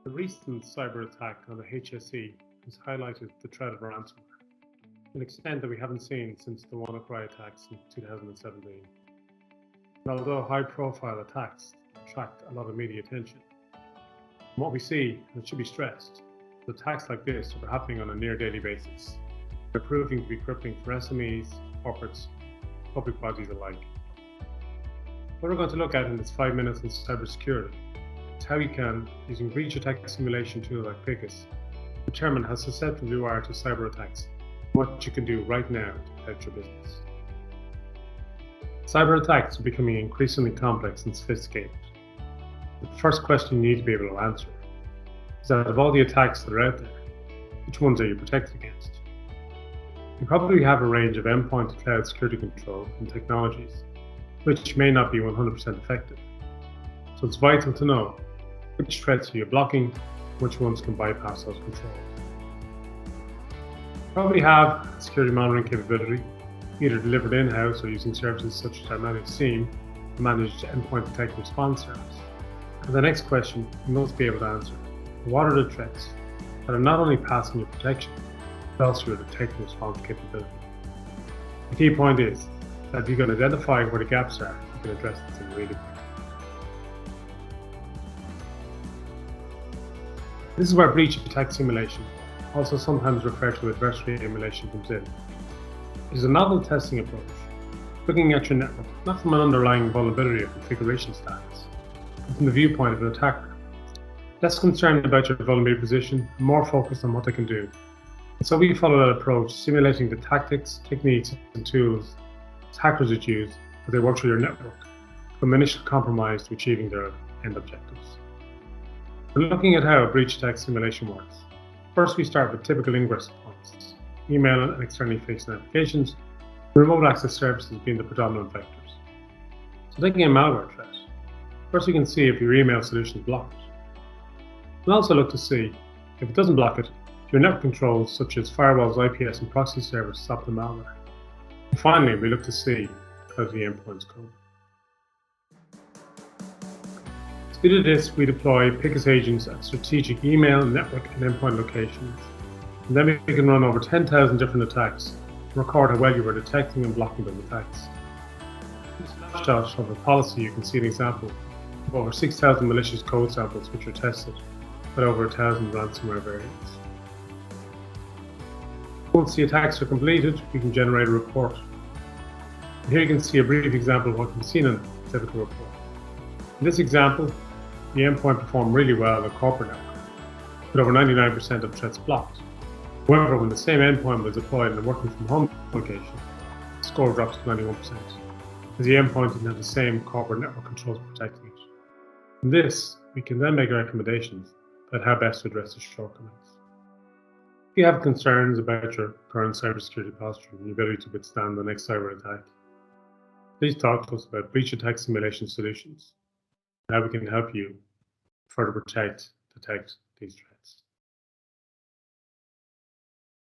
The recent cyber attack on the HSE has highlighted the threat of ransomware, to an extent that we haven't seen since the WannaCry attacks in 2017. And although high-profile attacks attract a lot of media attention, from what we see, and it should be stressed, attacks like this are happening on a near-daily basis. They're proving to be crippling for SMEs, corporates, public bodies alike. What we're going to look at in this 5 minutes on cybersecurity is how you can, using breach attack simulation tools like Picus, determine how susceptible you are to cyber attacks and what you can do right now to protect your business. Cyber attacks are becoming increasingly complex and sophisticated. The first question you need to be able to answer is that of all the attacks that are out there, which ones are you protected against? You probably have a range of endpoint to cloud security controls and technologies, which may not be 100% effective. So it's vital to know which threats are you blocking, which ones can bypass those controls. You probably have a security monitoring capability, either delivered in-house or using services such as our managed SIEM, managed endpoint detection and response service. And the next question you must be able to answer: what are the threats that are not only passing your protection, but also your detection and response capability? The key point is that if you can identify where the gaps are, you can address them really quickly. This is where breach attack simulation, also sometimes referred to as adversary emulation, comes in. It is a novel testing approach, looking at your network not from an underlying vulnerability or configuration status, but from the viewpoint of an attacker. Less concerned about your vulnerability position and more focused on what they can do. And so we follow that approach, simulating the tactics, techniques, and tools hackers would use as they work through your network, from initial compromise to achieving their end objectives. We're looking at how a breach attack simulation works. First, we start with typical ingress points, email and externally facing applications, and remote access services being the predominant vectors. So taking a malware threat, first we can see if your email solution is blocked. We'll also look to see if it doesn't block it, if your network controls such as firewalls, IPS, and proxy servers stop the malware. And finally, we look to see how the endpoints code. To do this, we deploy Picus agents at strategic email, network, and endpoint locations. And then we can run over 10,000 different attacks and record how well you were detecting and blocking those attacks. In this snapshot of a policy, you can see an example of over 6,000 malicious code samples which were tested with over 1,000 ransomware variants. Once the attacks are completed, we can generate a report. And here you can see a brief example of what can be seen in a typical report. In this example, the endpoint performed really well in the corporate network, with over 99% of threats blocked. However, when the same endpoint was deployed in a working from home location, the score drops to 91%, as the endpoint didn't have the same corporate network controls protecting it. From this, we can then make recommendations about how best to address the shortcomings. If you have concerns about your current cybersecurity posture and the ability to withstand the next cyber attack, please talk to us about breach attack simulation solutions and how we can help you further detect these threats.